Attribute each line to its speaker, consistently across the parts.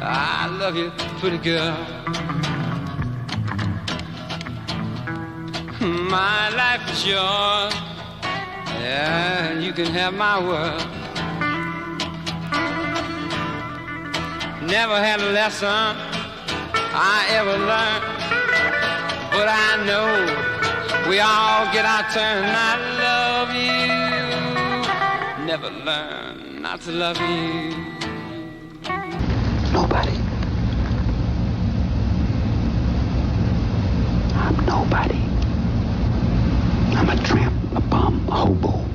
Speaker 1: I love you, pretty girl. My life is yours. Yeah, you can have my world. Never had a lesson I ever learned, but I know we all get our turn. I love you. Never learn not to love you.
Speaker 2: Nobody. I'm nobody. I'm a tramp, a bum, a hobo.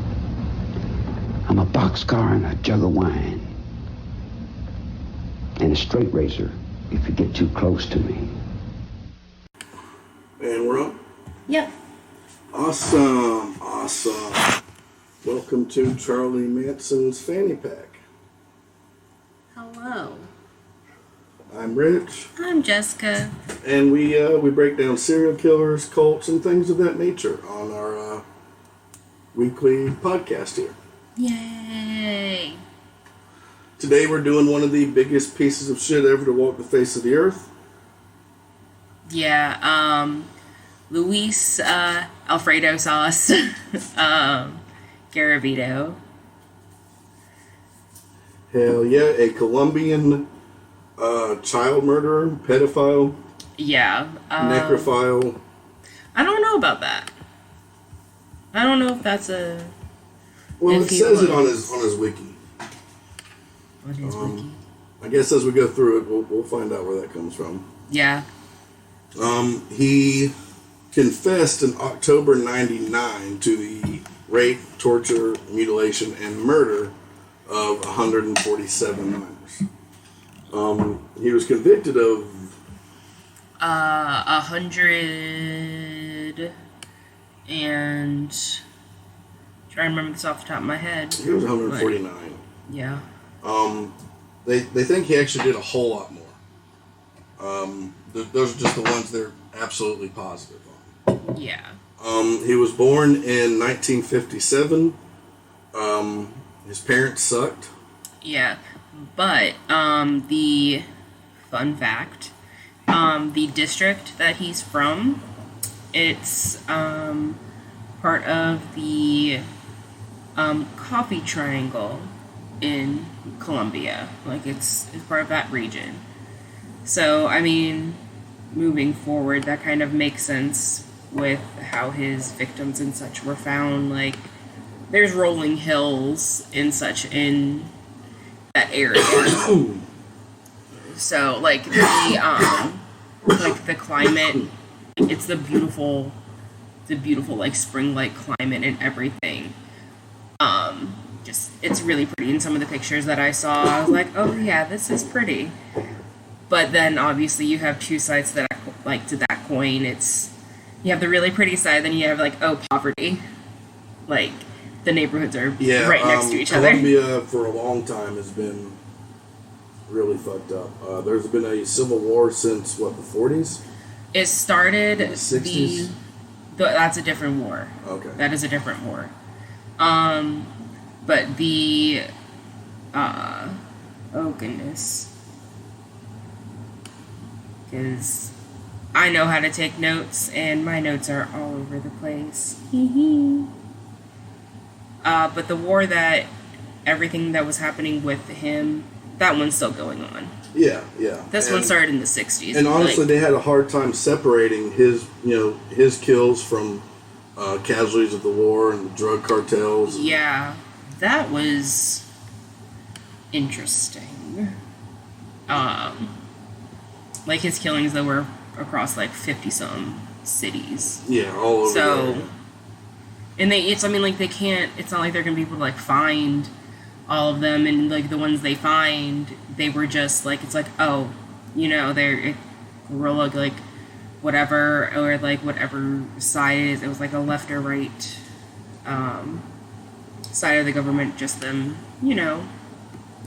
Speaker 2: I'm a boxcar and a jug of wine. And a straight razor if you get too close to me.
Speaker 3: And we're up?
Speaker 4: Yep.
Speaker 3: Awesome. Welcome to Charlie Manson's Fanny Pack.
Speaker 4: Hello.
Speaker 3: I'm Rich.
Speaker 4: I'm Jessica.
Speaker 3: And we break down serial killers, cults, and things of that nature on our weekly podcast here.
Speaker 4: Yay.
Speaker 3: Today we're doing one of the biggest pieces of shit ever to walk the face of the earth.
Speaker 4: Yeah, Luis Alfredo sauce. Garavito.
Speaker 3: Hell yeah, a Colombian child murderer, pedophile,
Speaker 4: Yeah.
Speaker 3: necrophile.
Speaker 4: I don't know about that. I don't know if that's a...
Speaker 3: Well,
Speaker 4: if
Speaker 3: it
Speaker 4: he
Speaker 3: says it
Speaker 4: was.
Speaker 3: on his wiki.
Speaker 4: What is wiki?
Speaker 3: I guess as we go through it, we'll find out where that comes from.
Speaker 4: Yeah.
Speaker 3: He confessed in October '99 to the rape, torture, mutilation, and murder of 147 minors. He was convicted of
Speaker 4: 100 and... trying to remember this off the top of my head.
Speaker 3: he was 149.
Speaker 4: Yeah.
Speaker 3: They think he actually did a whole lot more. Those are just the ones they're absolutely positive on.
Speaker 4: Yeah.
Speaker 3: He was born in 1957. His parents sucked.
Speaker 4: Yeah. But, the fun fact, the district that he's from, it's, part of the, coffee triangle in Colombia. Like, it's part of that region. So, I mean, moving forward, that kind of makes sense with how his victims and such were found. Like, there's rolling hills and such in that area. So, like, the climate, it's the beautiful, like, spring-like climate and everything. It's really pretty. In some of the pictures that I saw, I was like, oh yeah, this is pretty. But then obviously you have two sides that like to that coin. It's, you have the really pretty side, then you have like, oh, poverty. Like, the neighborhoods are right next to each other.
Speaker 3: Colombia for a long time has been really fucked up. There's been a civil war since what, the 40s?
Speaker 4: It started
Speaker 3: the 60s.
Speaker 4: That's a different war.
Speaker 3: Okay.
Speaker 4: That is a different war. But the, oh goodness. Because I know how to take notes, and my notes are all over the place. But the war that, everything that was happening with him, that one's still going on.
Speaker 3: Yeah.
Speaker 4: This one started in the 60s.
Speaker 3: And honestly, they had a hard time separating his kills from casualties of the war and the drug cartels.
Speaker 4: Yeah, that was interesting. Like, his killings, though, were across, like, 50-some cities.
Speaker 3: Yeah, all over there.
Speaker 4: And it's not like they're gonna be able to, like, find all of them, and, like, the ones they find, they were just, like, it's like, oh, they're guerrilla, like, whatever, or, like, whatever side it is. It was, like, a left or right, side of the government, just them,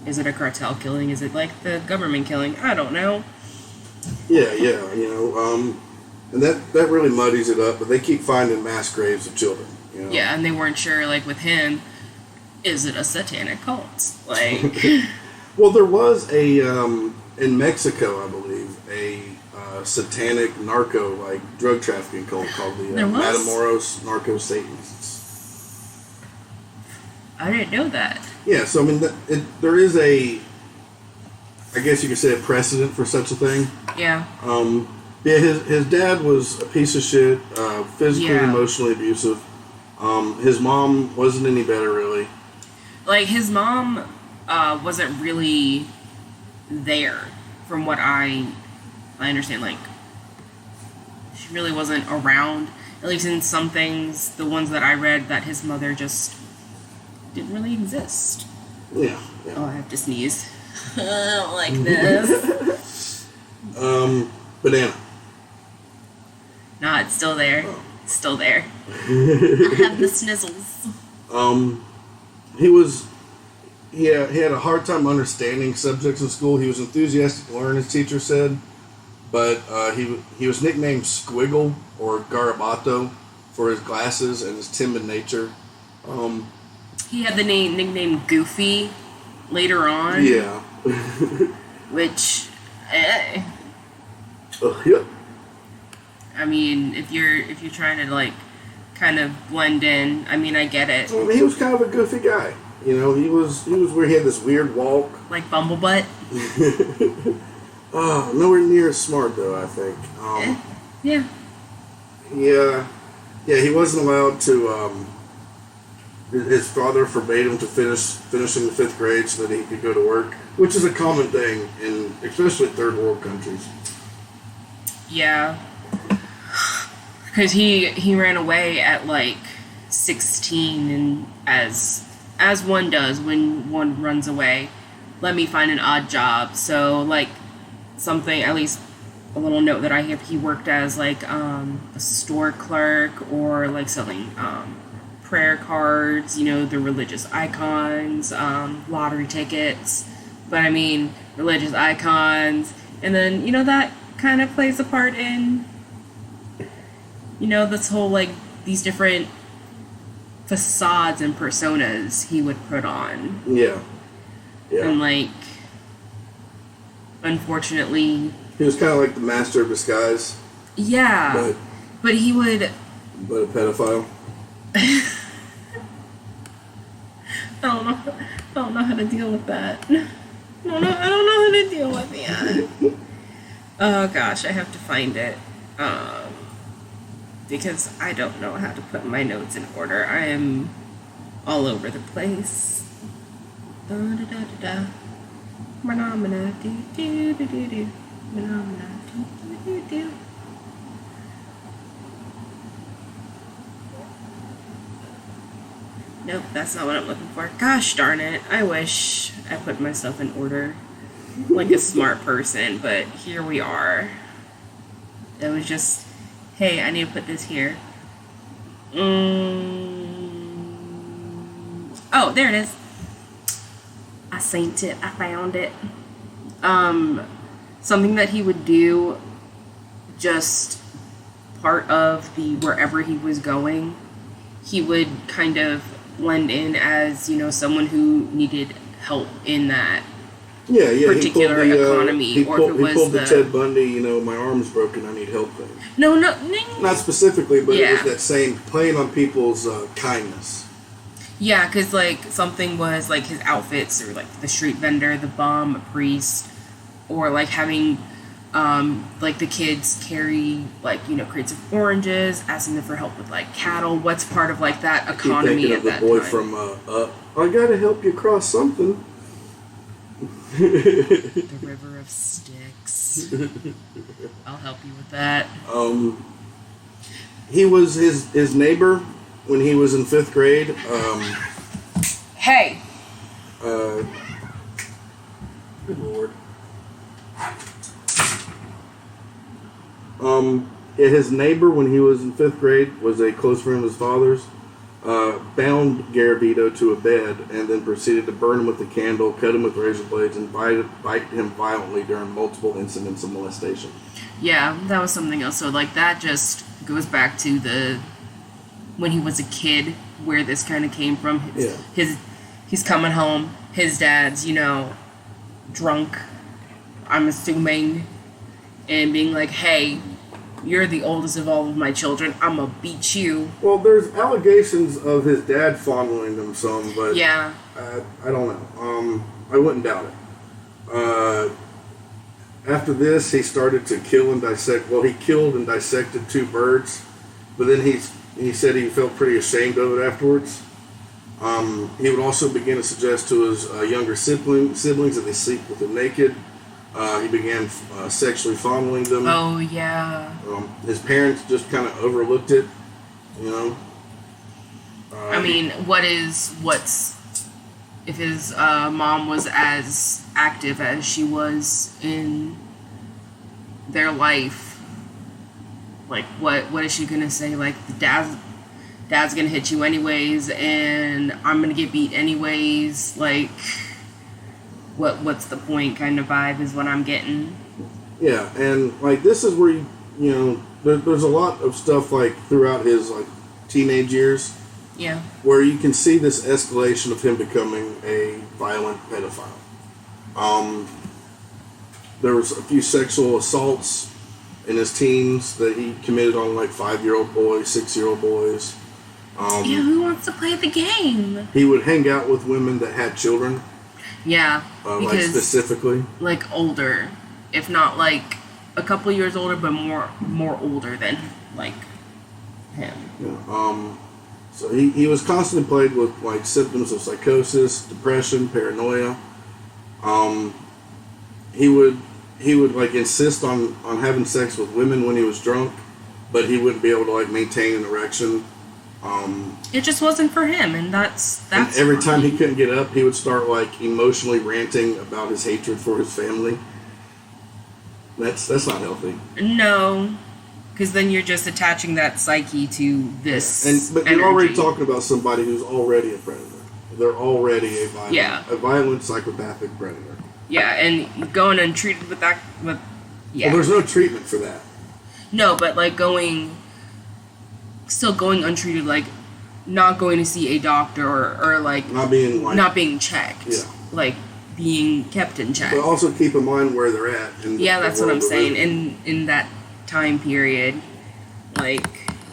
Speaker 4: is it a cartel killing? Is it, like, the government killing? I don't know.
Speaker 3: Yeah, and that really muddies it up, but they keep finding mass graves of children,
Speaker 4: Yeah, and they weren't sure, like, with him, is it a satanic cult? Like...
Speaker 3: Well, there was a in Mexico, I believe, a satanic narco, like drug trafficking cult called the Matamoros Narco Satanists.
Speaker 4: I didn't know that.
Speaker 3: Yeah, so I mean, there is a, I guess you could say, a precedent for such a thing.
Speaker 4: Yeah.
Speaker 3: Yeah, his dad was a piece of shit, physically and emotionally abusive. His mom wasn't any better, really.
Speaker 4: Like, his mom wasn't really there, from what I understand. Like, she really wasn't around, at least in some things, the ones that I read, that his mother just didn't really exist.
Speaker 3: Yeah.
Speaker 4: Oh, I have to sneeze. I don't like this.
Speaker 3: Banana.
Speaker 4: Nah, it's still there. Oh. It's still there. I have the snizzles.
Speaker 3: He had a hard time understanding subjects in school. He was enthusiastic to learn, his teacher said, but he was nicknamed Squiggle or Garavito for his glasses and his timid nature.
Speaker 4: He had the nickname Goofy later on.
Speaker 3: Yeah.
Speaker 4: Which,
Speaker 3: Yep.
Speaker 4: I mean, if you're trying to like kind of blend in, I mean, I get it.
Speaker 3: I mean, he was kind of a goofy guy. You know, he was where he had this weird walk.
Speaker 4: Like Bumblebutt?
Speaker 3: Nowhere near as smart, though, I think.
Speaker 4: Yeah.
Speaker 3: Yeah, he wasn't allowed to, his father forbade him to finishing the 5th grade so that he could go to work, which is a common thing in especially third world countries.
Speaker 4: Yeah. Because he ran away at like 16, and as one does when one runs away, let me find an odd job. So like something, at least a little note that I have, he worked as like a store clerk, or like selling prayer cards, you know, the religious icons, lottery tickets. But I mean, religious icons, and then, you know, that kind of plays a part in, you know, this whole like these different facades and personas he would put on.
Speaker 3: Yeah.
Speaker 4: And like, unfortunately,
Speaker 3: he was kind of like the master of disguise.
Speaker 4: Yeah. But he would.
Speaker 3: But a pedophile.
Speaker 4: I don't know how to deal with that. I don't know how to deal with that. Oh gosh, I have to find it. Because I don't know how to put my notes in order. I am all over the place. Nope, that's not what I'm looking for. Gosh darn it. I wish I put myself in order like a smart person, but here we are. It was just, hey, I need to put this here. Oh, there it is. I seen it. I found it. Something that he would do, just part of the wherever he was going, he would kind of blend in as, you know, someone who needed help in that particular economy.
Speaker 3: He pulled the Ted Bundy, you know, my arm's broken, I need help thing.
Speaker 4: No.
Speaker 3: Not specifically, but it was that same, playing on people's kindness.
Speaker 4: Yeah, because, like, something was, like, his outfits, or, like, the street vendor, the bum, a priest, or, like, having, like, the kids carry, like, you know, crates of oranges, asking them for help with, like, cattle. What's part of, like, that economy at that time? I keep thinking of the boy from, I gotta help you cross something. The River of Styx. I'll help you with that.
Speaker 3: He was his neighbor when he was in 5th grade.
Speaker 4: Hey.
Speaker 3: Good Lord. His neighbor when he was in 5th grade was a close friend of his father's. Bound Garavito to a bed and then proceeded to burn him with a candle, cut him with razor blades, and bite him violently during multiple incidents of molestation. Yeah,
Speaker 4: that was something else. So, like, that just goes back to when he was a kid, where this kind of came from. He's coming home, his dad's, you know, drunk. I'm assuming, and being like, hey, you're the oldest of all of my children, I'm gonna beat you.
Speaker 3: Well, there's allegations of his dad fondling him some, but
Speaker 4: Yeah.
Speaker 3: I don't know. I wouldn't doubt it. After this, he started to kill and dissect. Well, he killed and dissected 2 birds, but then he said he felt pretty ashamed of it afterwards. He would also begin to suggest to his younger siblings that they sleep with him naked. He began sexually fondling them.
Speaker 4: Oh, yeah.
Speaker 3: His parents just kind of overlooked it, you know.
Speaker 4: I mean, if his mom was as active as she was in their life, like, what is she gonna say? Like, the dad's gonna hit you anyways, and I'm gonna get beat anyways. Like, what's the point? Kind of vibe is what I'm getting.
Speaker 3: Yeah, and like this is where you know there's a lot of stuff like throughout his like teenage years.
Speaker 4: Yeah.
Speaker 3: Where you can see this escalation of him becoming a violent pedophile. There was a few sexual assaults in his teens that he committed on like 5-year-old boys, 6-year-old boys.
Speaker 4: Yeah, who wants to play the game?
Speaker 3: He would hang out with women that had children.
Speaker 4: Yeah,
Speaker 3: like
Speaker 4: because
Speaker 3: specifically,
Speaker 4: like older, if not like a couple years older, but more older than like him.
Speaker 3: Yeah. So he was constantly plagued with like symptoms of psychosis, depression, paranoia. He would like insist on having sex with women when he was drunk, but he wouldn't be able to like maintain an erection.
Speaker 4: It just wasn't for him, and that's
Speaker 3: and every time he couldn't get up, he would start like emotionally ranting about his hatred for his family. That's not healthy.
Speaker 4: No. Because then you're just attaching that psyche to this.
Speaker 3: But you're already talking about somebody who's already a predator. They're already a violent psychopathic predator.
Speaker 4: Yeah, and going untreated with that. Well,
Speaker 3: there's no treatment for that.
Speaker 4: No, but like still going untreated, like not going to see a doctor or like not being checked.
Speaker 3: Yeah.
Speaker 4: Like being kept in check.
Speaker 3: But also keep in mind where they're at.
Speaker 4: That's what I'm saying. In that time period, like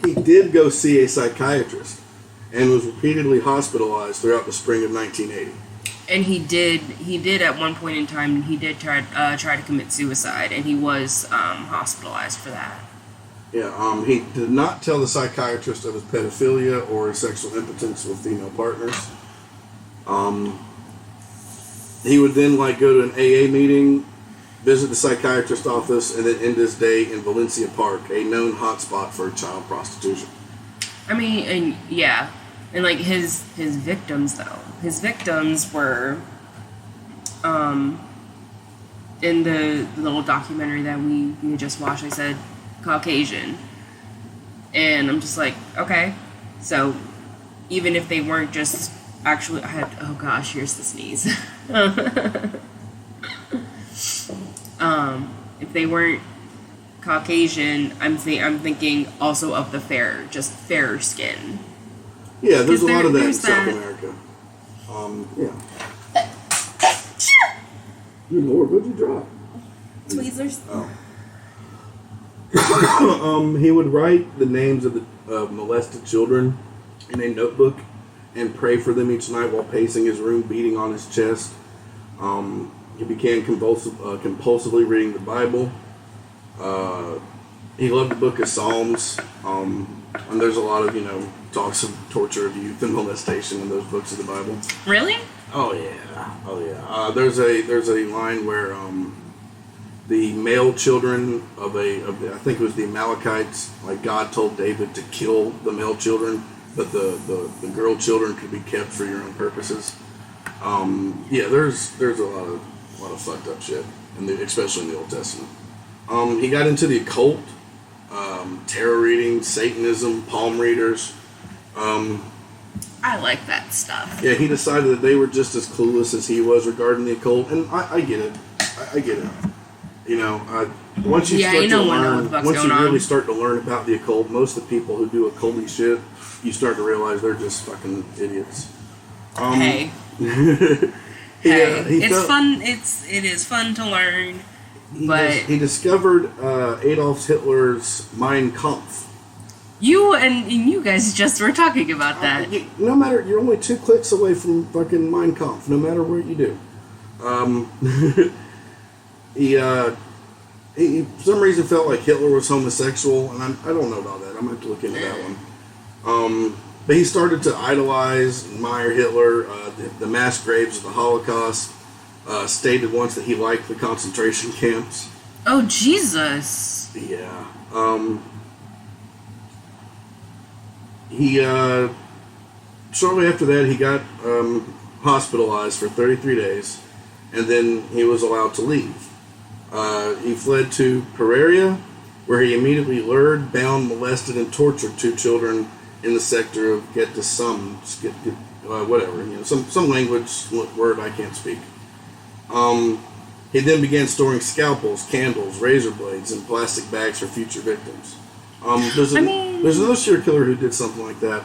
Speaker 3: he did go see a psychiatrist and was repeatedly hospitalized throughout the spring of 1980.
Speaker 4: And he did at one point in time he did try to commit suicide, and he was hospitalized for that.
Speaker 3: Yeah, he did not tell the psychiatrist of his pedophilia or his sexual impotence with female partners. He would then like go to an AA meeting, visit the psychiatrist's office, and then end his day in Valencia Park, a known hotspot for child prostitution.
Speaker 4: I mean, and like his victims though. His victims were, in the little documentary that we just watched. I said Caucasian, and I'm just like, okay, so even if they weren't just actually, here's the sneeze. If they weren't Caucasian, I'm thinking also of the fairer skin.
Speaker 3: Yeah, there's a lot of that in South America. Yeah. Good Lord, what'd you drop?
Speaker 4: Tweezers.
Speaker 3: Oh. He would write the names of the molested children in a notebook and pray for them each night while pacing his room, beating on his chest. He began compulsively reading the Bible. He loved the book of Psalms. And there's a lot of, talks of torture of youth and molestation in those books of the Bible.
Speaker 4: Really?
Speaker 3: Oh yeah. There's a line where the male children of I think it was the Amalekites, like God told David to kill the male children, but the girl children could be kept for your own purposes. There's a lot of fucked up shit, especially in the Old Testament. He got into the occult, tarot reading, Satanism, palm readers.
Speaker 4: I like that stuff.
Speaker 3: Yeah, he decided that they were just as clueless as he was regarding the occult, and I get it. I get it. Once you really start to learn about the occult, most of the people who do occulty shit, you start to realize they're just fucking idiots.
Speaker 4: It's fun. It is fun to learn.
Speaker 3: He discovered Adolf Hitler's Mein Kampf.
Speaker 4: You guys just were talking about that.
Speaker 3: No matter, you're only 2 clicks away from fucking Mein Kampf, no matter what you do. He for some reason felt like Hitler was homosexual, and I don't know about that. I'm going to have to look into that one. But he started to idolize and admire Hitler, the mass graves of the Holocaust, stated once that he liked the concentration camps.
Speaker 4: Oh, Jesus.
Speaker 3: Yeah. He, shortly after that, he got hospitalized for 33 days, and then he was allowed to leave. He fled to Pereira, where he immediately lured, bound, molested, and tortured 2 children in the sector of whatever, some language word I can't speak. He then began storing scalpels, candles, razor blades, and plastic bags for future victims. There's another serial killer who did something like that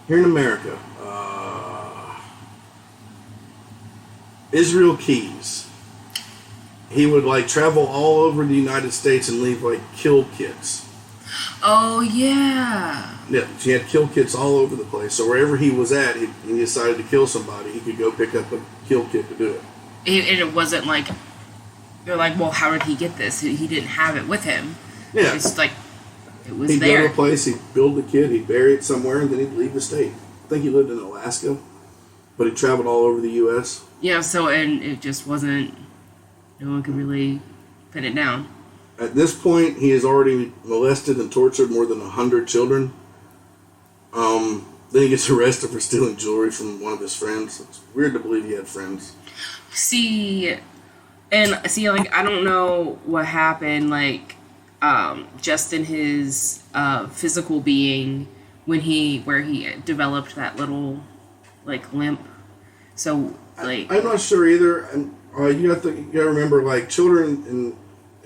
Speaker 3: here in America. Israel Keys. He would travel all over the United States and leave kill kits.
Speaker 4: Oh yeah.
Speaker 3: Yeah, he had kill kits all over the place. So wherever he was at, he decided to kill somebody, he could go pick up a kill kit to do it.
Speaker 4: And it wasn't they're well, how did he get this? He didn't have it with him.
Speaker 3: Yeah.
Speaker 4: It's it was
Speaker 3: he'd
Speaker 4: there.
Speaker 3: He'd go to a place, he'd build the kit, he'd bury it somewhere, and then he'd leave the state. I think he lived in Alaska, but he traveled all over the U.S.
Speaker 4: Yeah, and it just wasn't, no one could really pin it down.
Speaker 3: At this point, he has already molested and tortured more than 100 children. Then he gets arrested for stealing jewelry from one of his friends. It's weird to believe he had friends.
Speaker 4: I don't know what happened, just in his physical being where he developed that little, limp. So,
Speaker 3: I'm not sure either. And you gotta remember, children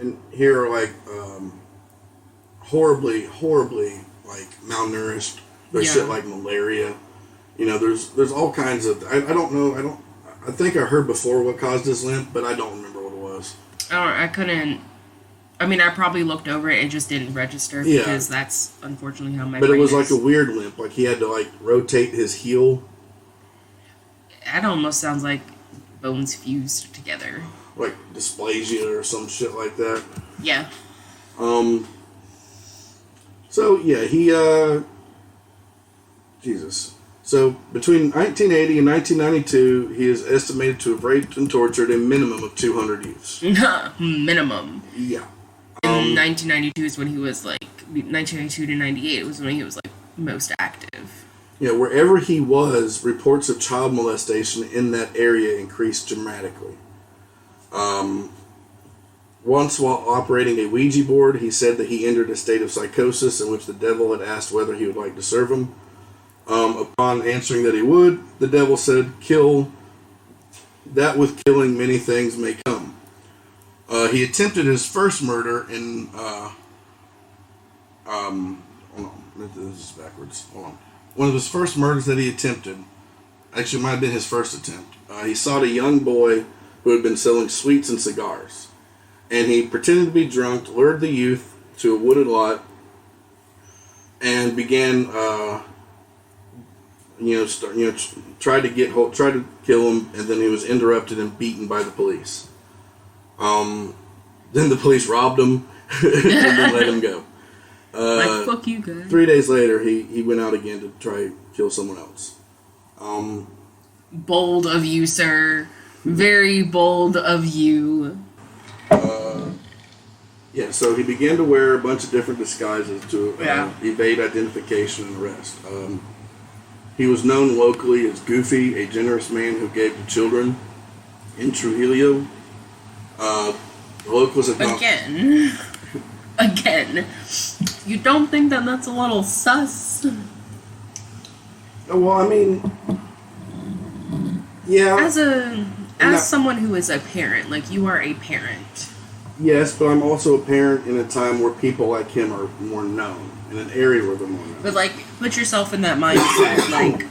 Speaker 3: in here are horribly malnourished. There's shit like malaria. There's all kinds of. I don't know. I think I heard before what caused his limp, but I don't remember what it was.
Speaker 4: I couldn't. I probably looked over it and just didn't register because that's unfortunately how my.
Speaker 3: But
Speaker 4: brain
Speaker 3: it was
Speaker 4: is.
Speaker 3: a weird limp. He had to rotate his heel.
Speaker 4: That almost sounds like bones fused together.
Speaker 3: Dysplasia or some shit like that.
Speaker 4: Yeah.
Speaker 3: So yeah, he Jesus. So between 1980 and 1992, he is estimated to have raped and tortured a minimum of 200 youths.
Speaker 4: Minimum.
Speaker 3: Yeah.
Speaker 4: 1992 is when he was 1992 to 98 was when he was most active.
Speaker 3: Yeah, wherever he was, reports of child molestation in that area increased dramatically. Once, while operating a Ouija board, he said that he entered a state of psychosis in which the devil had asked whether he would like to serve him. Upon answering that he would, the devil said, "Kill. That with killing many things may come." He attempted his first murder in. Hold on, this is backwards. Hold on. One of his first murders that he attempted, actually, it might have been his first attempt. He sought a young boy who had been selling sweets and cigars, and he pretended to be drunk, lured the youth to a wooded lot, and began. Tried to kill him, and then he was interrupted and beaten by the police. Then the police robbed him and then let him go.
Speaker 4: Fuck you guys.
Speaker 3: 3 days later, he went out again to try to kill someone else.
Speaker 4: Bold of you, sir. Very bold of you.
Speaker 3: Yeah, so he began to wear a bunch of different disguises to evade identification and arrest. He was known locally as Goofy, a generous man who gave to children in Trujillo. The locals have not...
Speaker 4: Again. You don't think that that's a little sus?
Speaker 3: Well, yeah.
Speaker 4: As someone who is a parent, you are a parent.
Speaker 3: Yes, but I'm also a parent in a time where people like him are more known, in an area where they're more known.
Speaker 4: But, put yourself in that mindset,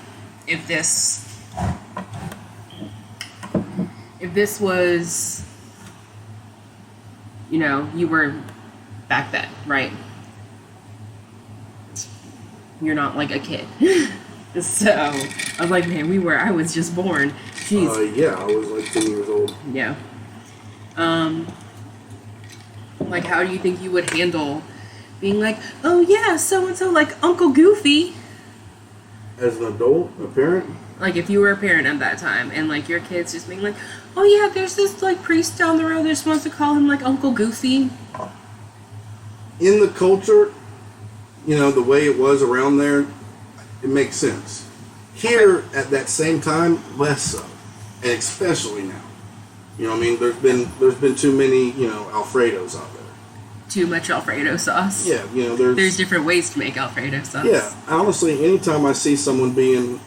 Speaker 4: if this... If this was you were back then, right? You're not like a kid. So I was like, man, I was just born. Jeez.
Speaker 3: Yeah, I was like 10 years old.
Speaker 4: Yeah. Like, how do you think you would handle being like, oh yeah, so-and-so, like Uncle Goofy?
Speaker 3: As an adult, a parent?
Speaker 4: Like, if you were a parent at that time, and like your kids just being like, oh yeah, there's this like priest down the road that just wants to call him like Uncle Goofy.
Speaker 3: In the culture, the way it was around there, it makes sense. Here, at that same time, less so. And especially now. You know what I mean? There's been too many, Alfredos out there.
Speaker 4: Too much Alfredo sauce.
Speaker 3: Yeah,
Speaker 4: there's different ways to make Alfredo sauce.
Speaker 3: Yeah, honestly, anytime I see someone being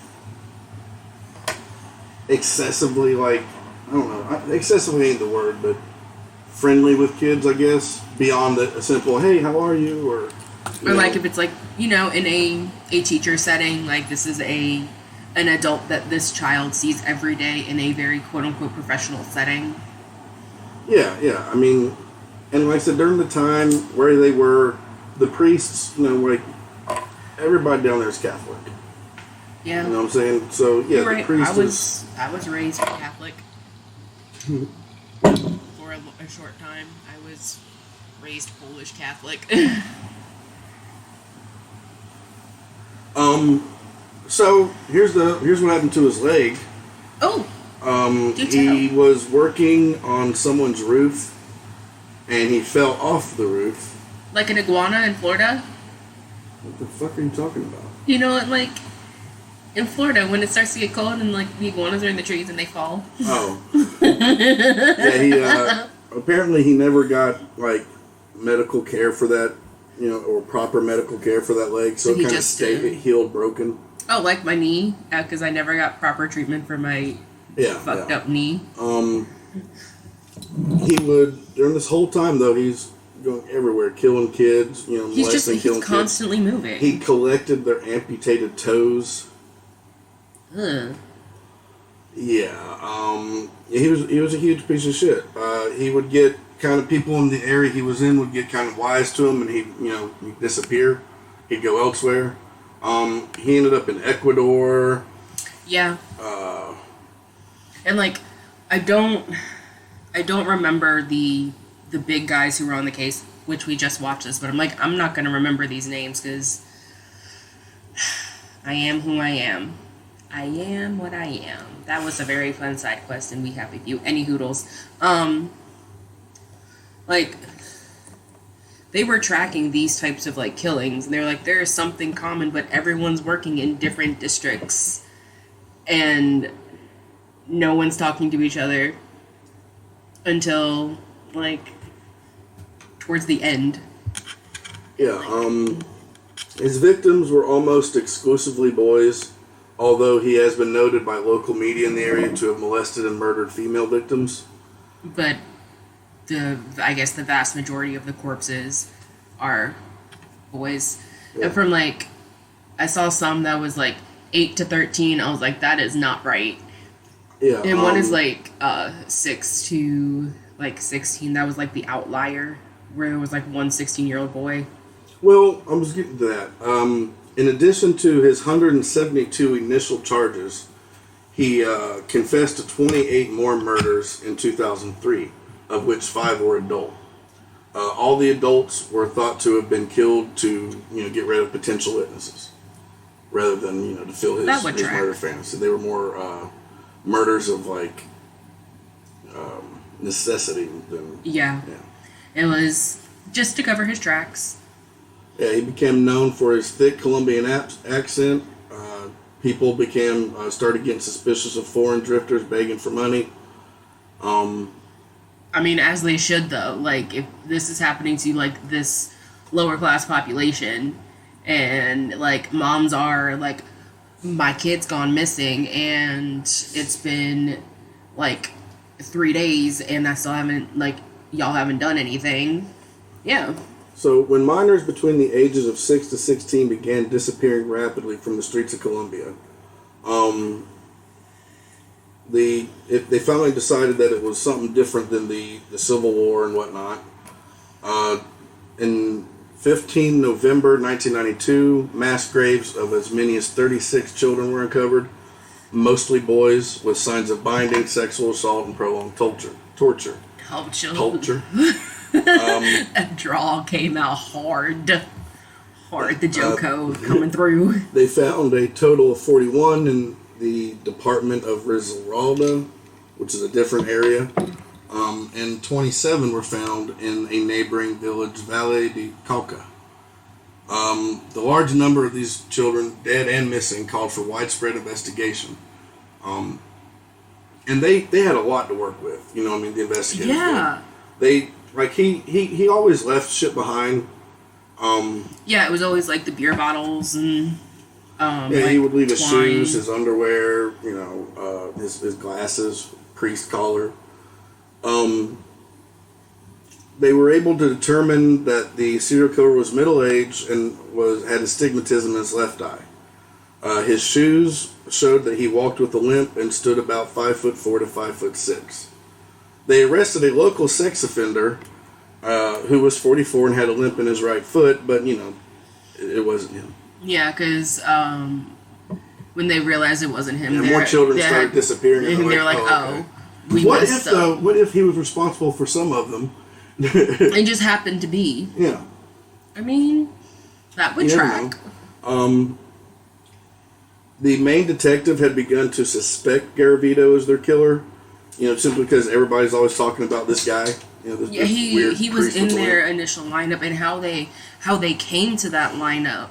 Speaker 3: excessively, like, I don't know, excessively ain't the word, but friendly with kids, I guess, beyond a simple, hey, how are you, or
Speaker 4: like if it's like, in a teacher setting, like this is an adult that this child sees every day in a very quote-unquote professional setting.
Speaker 3: Yeah, I mean, and like I said, during the time where they were, the priests, like, everybody down there is Catholic.
Speaker 4: Yeah.
Speaker 3: You know what I'm saying? So, yeah,
Speaker 4: right.
Speaker 3: The priest
Speaker 4: I was raised Catholic. For a short time, I was raised Polish Catholic.
Speaker 3: So, here's what happened to his leg.
Speaker 4: Oh.
Speaker 3: He was working on someone's roof, and he fell off the roof.
Speaker 4: Like an iguana in Florida?
Speaker 3: What the fuck are you talking about?
Speaker 4: Like, in Florida, when it starts to get cold and, like, the iguanas are in the trees and they fall.
Speaker 3: Oh. Yeah, apparently he never got, like, medical care for that, or proper medical care for that leg, so it kind of stayed, it healed broken. Oh,
Speaker 4: like my knee, because I never got proper treatment for my fucked up knee.
Speaker 3: He would, during this whole time, though, he's going everywhere, killing kids,
Speaker 4: he's constantly moving.
Speaker 3: He collected their amputated toes.
Speaker 4: Ugh.
Speaker 3: Yeah, he was a huge piece of shit. He would get kind of people in the area he was in would get kind of wise to him, and he'd disappear. He'd go elsewhere. He ended up in Ecuador.
Speaker 4: Yeah. And like, I don't remember the big guys who were on the case, which we just watched this, but I'm not gonna remember these names because I am who I am. I am what I am. That was a very fun side quest, and we have a few. Any hoodles. Like, they were tracking these types of, like, killings, and they're like, there is something common, but everyone's working in different districts, and no one's talking to each other until, like, towards the end.
Speaker 3: Yeah, his victims were almost exclusively boys, although he has been noted by local media in the area to have molested and murdered female victims.
Speaker 4: But I guess the vast majority of the corpses are boys. Yeah. And from, like, I saw some that was, like, 8 to 13. I was like, that is not right.
Speaker 3: Yeah.
Speaker 4: And one is, like, 6 to, like, 16. That was, like, the outlier, where there was, like, one 16-year-old boy.
Speaker 3: Well, I'm just getting to that. In addition to his 172 initial charges, he confessed to 28 more murders in 2003, of which 5 were adult. All the adults were thought to have been killed to, get rid of potential witnesses, rather than, to fill his murder fantasy. They were more murders of, like, necessity than...
Speaker 4: Yeah. It was just to cover his tracks.
Speaker 3: Yeah, he became known for his thick Colombian accent. People started getting suspicious of foreign drifters begging for money.
Speaker 4: I mean, as they should, though. Like, if this is happening to, like, this lower-class population, and, like, moms are, like, my kid's gone missing, and it's been, like, 3 days, and I still haven't, like, y'all haven't done anything. Yeah.
Speaker 3: So, when minors between the ages of 6 to 16 began disappearing rapidly from the streets of Colombia, they finally decided that it was something different than the Civil War and whatnot. In 15 November 1992, mass graves of as many as 36 children were uncovered, mostly boys, with signs of binding, sexual assault, and prolonged torture. Culture.
Speaker 4: That draw came out hard. The Joko coming through.
Speaker 3: They found a total of 41 in the Department of Risaralda, which is a different area. And 27 were found in a neighboring village, Valle de Cauca. The large number of these children, dead and missing, called for widespread investigation. And they had a lot to work with, you know what I mean, the investigators.
Speaker 4: Yeah.
Speaker 3: They, like, he always left shit behind.
Speaker 4: Yeah, it was always like the beer bottles and
Speaker 3: yeah,
Speaker 4: like
Speaker 3: he would leave his
Speaker 4: twine.
Speaker 3: shoes, his underwear, you know, his glasses, priest collar. They were able to determine that the serial killer was middle-aged and had astigmatism in his left eye. His shoes showed that he walked with a limp and stood about 5'4" to 5'6". They arrested a local sex offender who was 44 and had a limp in his right foot, but you know, it wasn't him.
Speaker 4: Yeah, because when they realized it wasn't him,
Speaker 3: more children started disappearing,
Speaker 4: and they're like,
Speaker 3: okay.
Speaker 4: We messed up.
Speaker 3: What if he was responsible for some of them?
Speaker 4: It just happened to be.
Speaker 3: Yeah.
Speaker 4: I mean, that would track.
Speaker 3: The main detective had begun to suspect Garavito as their killer, you know, simply because everybody's always talking about this guy. You know, this
Speaker 4: he was in their initial lineup, and how they came to that lineup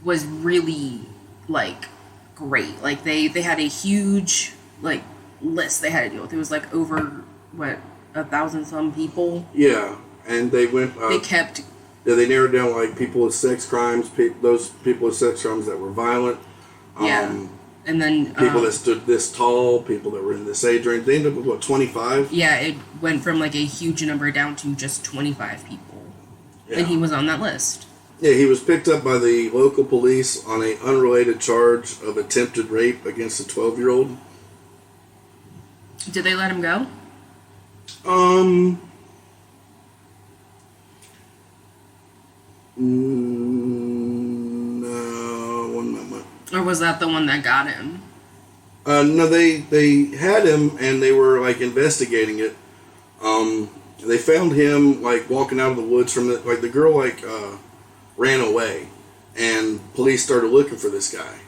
Speaker 4: was really like great. Like they had a huge like list they had to deal with. It was like over 1,000 some people.
Speaker 3: Yeah, and they went.
Speaker 4: They kept.
Speaker 3: Yeah, they narrowed down like people with sex crimes, those people with sex crimes that were violent.
Speaker 4: Yeah. And then
Speaker 3: people that stood this tall, people that were in this age range. They ended up with 25?
Speaker 4: Yeah, it went from like a huge number down to just 25 people. Yeah. And he was on that list.
Speaker 3: Yeah, he was picked up by the local police on an unrelated charge of attempted rape against a 12-year-old.
Speaker 4: Did they let him go?
Speaker 3: No, one moment.
Speaker 4: Or was that the one that got him?
Speaker 3: No, they had him and they were like investigating it. They found him like walking out of the woods from the girl ran away, and police started looking for this guy.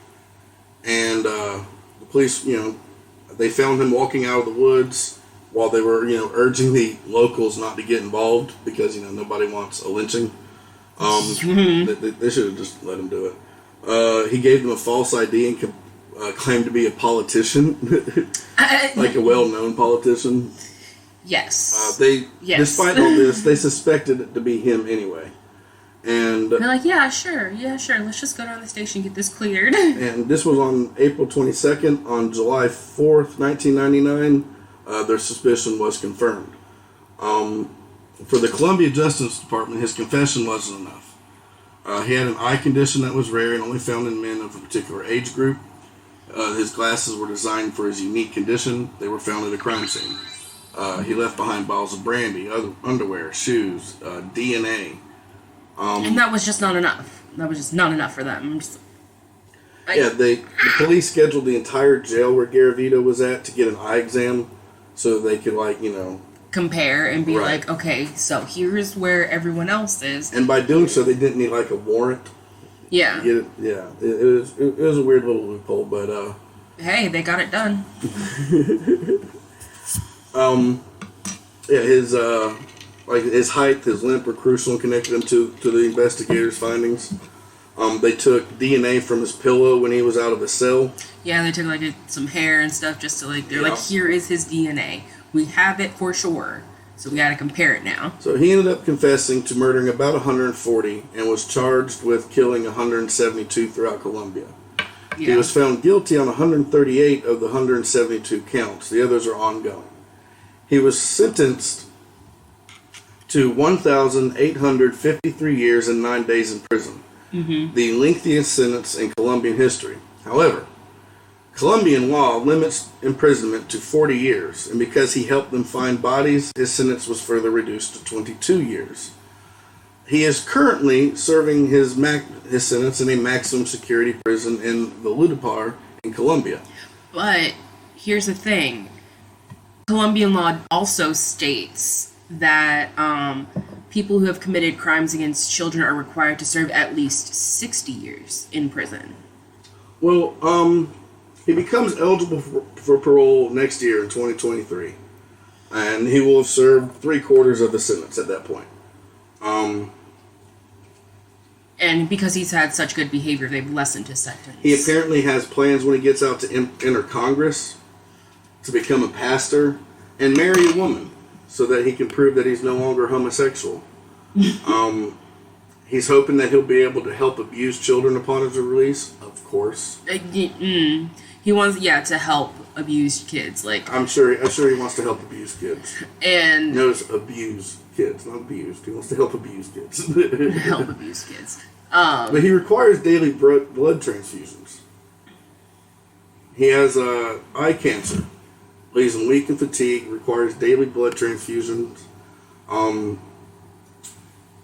Speaker 3: And the police, you know, they found him walking out of the woods while they were, you know, urging the locals not to get involved because, you know, nobody wants a lynching. They should have just let him do it. He gave them a false ID and claimed to be a politician, like a well-known politician.
Speaker 4: Yes.
Speaker 3: Despite all this, they suspected it to be him anyway. And
Speaker 4: they're like, yeah, sure. Let's just go down to the station and get this cleared.
Speaker 3: And this was on April 22nd. On July 4th, 1999, their suspicion was confirmed. For the Columbia Justice Department, his confession wasn't enough. He had an eye condition that was rare and only found in men of a particular age group. His glasses were designed for his unique condition. They were found at a crime scene. He left behind bottles of brandy, underwear, shoes, DNA.
Speaker 4: And that was just not enough. That was just not enough for them.
Speaker 3: The police scheduled the entire jail where Garavito was at to get an eye exam so that they could, like, you know,
Speaker 4: compare and be like, okay, so here's where everyone else is.
Speaker 3: And by doing so, they didn't need, like, a warrant.
Speaker 4: Yeah.
Speaker 3: It was a weird little loophole, but,
Speaker 4: hey, they got it done.
Speaker 3: His height, his limp were crucial and connected him to the investigators' findings. They took DNA from his pillow when he was out of a cell.
Speaker 4: Yeah, they took some hair and stuff just to here is his DNA. We have it for sure, so we got to compare it now.
Speaker 3: So he ended up confessing to murdering about 140 and was charged with killing 172 throughout Colombia. Yeah. He was found guilty on 138 of the 172 counts. The others are ongoing. He was sentenced to 1,853 years and 9 days in prison. Mm-hmm. The lengthiest sentence in Colombian history. However, Colombian law limits imprisonment to 40 years, and because he helped them find bodies, his sentence was further reduced to 22 years. He is currently serving his sentence in a maximum security prison in Valledupar in Colombia.
Speaker 4: But here's the thing. Colombian law also states that people who have committed crimes against children are required to serve at least 60 years in prison.
Speaker 3: Well, he becomes eligible for parole next year in 2023. And he will have served 3/4 of the sentence at that point.
Speaker 4: And because he's had such good behavior, they've lessened his sentence.
Speaker 3: He apparently has plans when he gets out to enter Congress to become a pastor and marry a woman so that he can prove that he's no longer homosexual. He's hoping that he'll be able to help abused children upon his release, of course.
Speaker 4: He wants, to help abused kids. Like,
Speaker 3: I'm sure he wants to help abused kids.
Speaker 4: And
Speaker 3: Notice abused kids, not abused. He wants to help abused kids.
Speaker 4: help abused kids.
Speaker 3: But he requires daily blood transfusions. He has eye cancer. Leaves him weak and fatigued. Requires daily blood transfusions.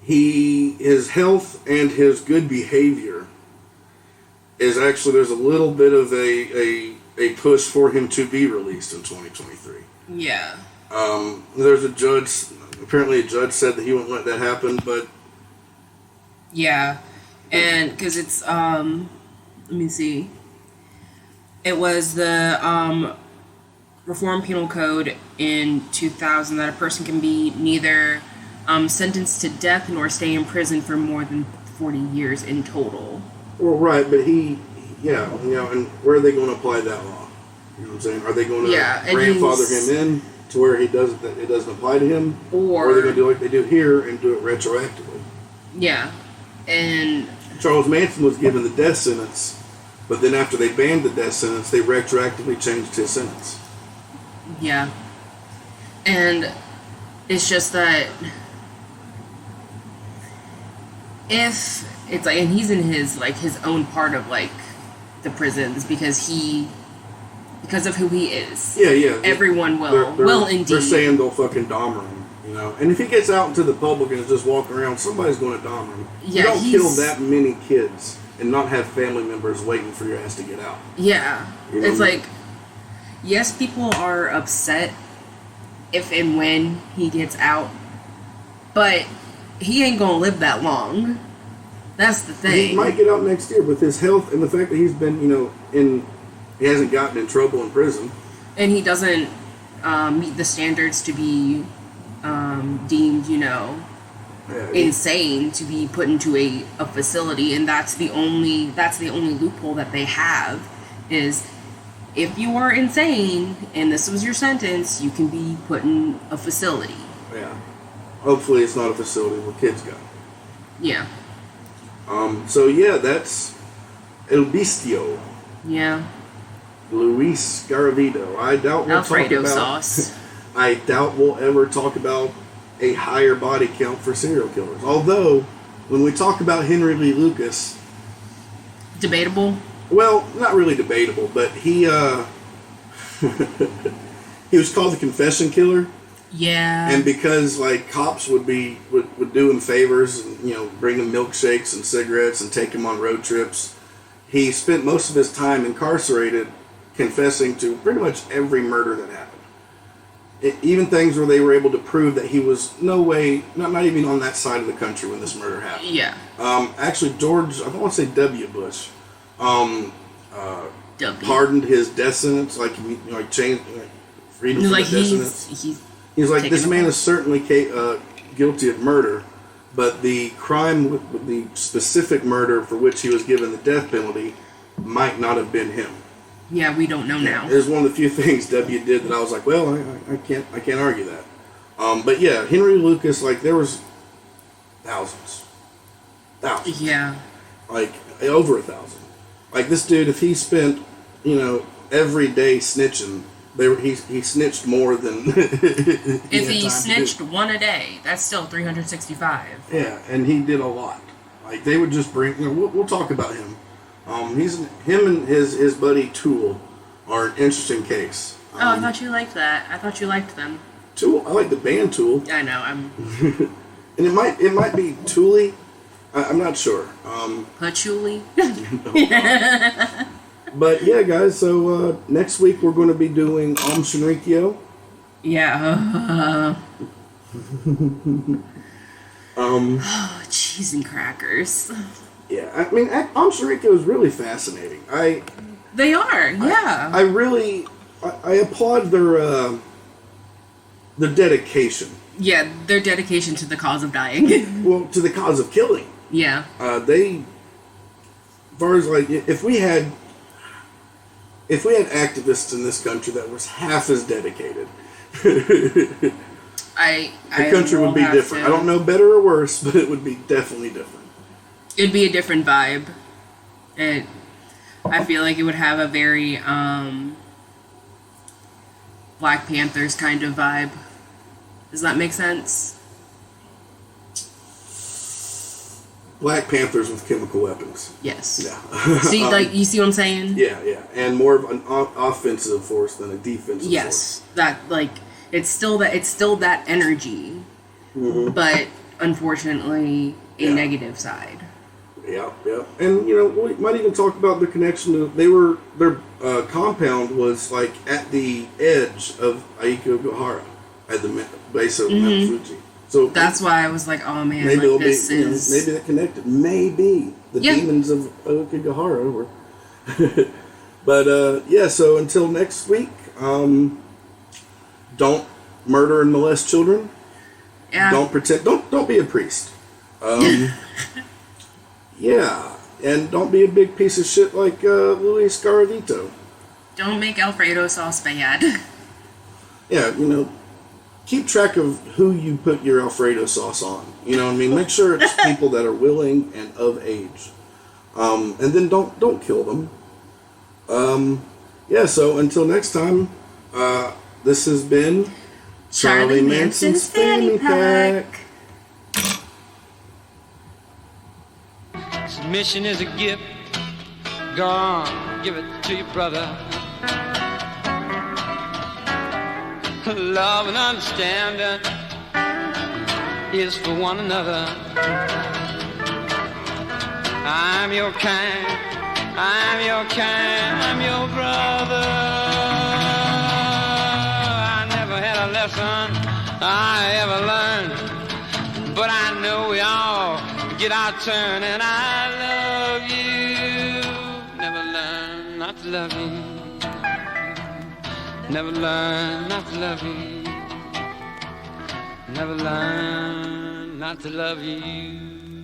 Speaker 3: His health and his good behavior is actually, there's a little bit of a push for him to be released in 2023.
Speaker 4: Yeah.
Speaker 3: There's a judge, apparently a judge said that he wouldn't let that happen, but...
Speaker 4: Yeah. And, because it's, let me see. It was the, Reform Penal Code in 2000 that a person can be neither sentenced to death nor stay in prison for more than 40 years in total.
Speaker 3: Well, right, but and where are they going to apply that law? You know what I'm saying? Are they going to grandfather him in to where it doesn't apply to him? Or are they going to do like they do here and do it retroactively?
Speaker 4: Yeah. And
Speaker 3: Charles Manson was given the death sentence, but then after they banned the death sentence, they retroactively changed his sentence.
Speaker 4: Yeah. And it's just that if it's like, and he's in his own part of the prisons because of who he is.
Speaker 3: Yeah.
Speaker 4: Everyone will indeed.
Speaker 3: They're saying they'll fucking Dahmer him, you know. And if he gets out into the public and is just walking around, somebody's going to Dahmer him.
Speaker 4: Yeah,
Speaker 3: you don't kill that many kids and not have family members waiting for your ass to get out.
Speaker 4: Yeah.
Speaker 3: You know
Speaker 4: it's like, yes, people are upset if and when he gets out, but he ain't gonna live that long. That's the thing.
Speaker 3: He might get out next year with his health and the fact that he's been, he hasn't gotten in trouble in prison.
Speaker 4: And he doesn't meet the standards to be deemed, insane to be put into a facility, and that's the only loophole that they have is if you are insane and this was your sentence, you can be put in a facility.
Speaker 3: Yeah. Hopefully it's not a facility where kids go.
Speaker 4: Yeah.
Speaker 3: That's El Bestio.
Speaker 4: Yeah.
Speaker 3: Luis Garavito. I doubt we'll
Speaker 4: Alfredo
Speaker 3: talk about...
Speaker 4: sauce.
Speaker 3: I doubt we'll ever talk about a higher body count for serial killers. Although, when we talk about Henry Lee Lucas...
Speaker 4: Debatable?
Speaker 3: Well, not really debatable, but he, he was called the Confession Killer.
Speaker 4: Yeah.
Speaker 3: And because, cops would do him favors and, bring him milkshakes and cigarettes and take him on road trips, he spent most of his time incarcerated confessing to pretty much every murder that happened. Even things where they were able to prove that he was not even on that side of the country when this murder happened.
Speaker 4: Yeah.
Speaker 3: Actually, George, I don't want to say W. Bush, pardoned his death sentence, changed, freedom from the death sentence. He's like, this man is certainly guilty of murder, but the crime, with the specific murder for which he was given the death penalty, might not have been him.
Speaker 4: Yeah, we don't know now.
Speaker 3: It was one of the few things W did that I was like, well, I can't argue that. But yeah, Henry Lucas, there was thousands.
Speaker 4: Yeah.
Speaker 3: Over 1,000. This dude, if he spent, every day snitching, he snitched more than...
Speaker 4: if he snitched one a day, that's still 365.
Speaker 3: Yeah, and he did a lot. They would just bring... we'll talk about him. Him and his buddy Tool are an interesting case.
Speaker 4: I thought you liked that. I thought you liked them.
Speaker 3: Tool? I like the band Tool.
Speaker 4: I know,
Speaker 3: And it might be Thule. I'm not sure.
Speaker 4: Patchouli.
Speaker 3: But yeah, guys. So next week we're going to be doing Om Shinrikyo.
Speaker 4: Yeah. Cheese and crackers.
Speaker 3: Yeah, I mean, Om Shinrikyo is really fascinating.
Speaker 4: They are, yeah.
Speaker 3: I really applaud their dedication.
Speaker 4: Yeah, their dedication to the cause of dying.
Speaker 3: Well, to the cause of killing.
Speaker 4: Yeah.
Speaker 3: They, as far as like, if we had activists in this country that was half as dedicated, the country would be different. I don't know better or worse, but it would be definitely different.
Speaker 4: It'd be a different vibe. I feel like it would have a very Black Panthers kind of vibe. Does that make sense?
Speaker 3: Black Panthers with chemical weapons.
Speaker 4: Yes.
Speaker 3: Yeah.
Speaker 4: See, you see what I'm saying?
Speaker 3: Yeah, and more of an offensive force than a defensive force.
Speaker 4: Yes, that it's still that energy, but unfortunately a negative side.
Speaker 3: Yeah, and we might even talk about the connection to their compound was like at the edge of Aikogahara, at the base of Mount Fuji. So
Speaker 4: that's why I was like, oh man,
Speaker 3: maybe
Speaker 4: like, this is
Speaker 3: maybe they're connected. Maybe the demons of Aikogahara were. But yeah, so until next week, don't murder and molest children.
Speaker 4: Yeah.
Speaker 3: Don't be a priest. Yeah, and don't be a big piece of shit like Luis Garavito.
Speaker 4: Don't make Alfredo sauce bad.
Speaker 3: Yeah, keep track of who you put your Alfredo sauce on. You know what I mean? Make sure it's people that are willing and of age. And then don't kill them. Yeah, so until next time, this has been
Speaker 4: Charlie Manson's Fanny Pack.
Speaker 1: Submission is a gift. Go on, give it to your brother. Love and understanding is for one another. I'm your kind, I'm your brother. I never had a lesson I ever learned, but I know we all get our turn, and I love you. Never learn not to love you. Never learn not to love you. Never learn not to love you.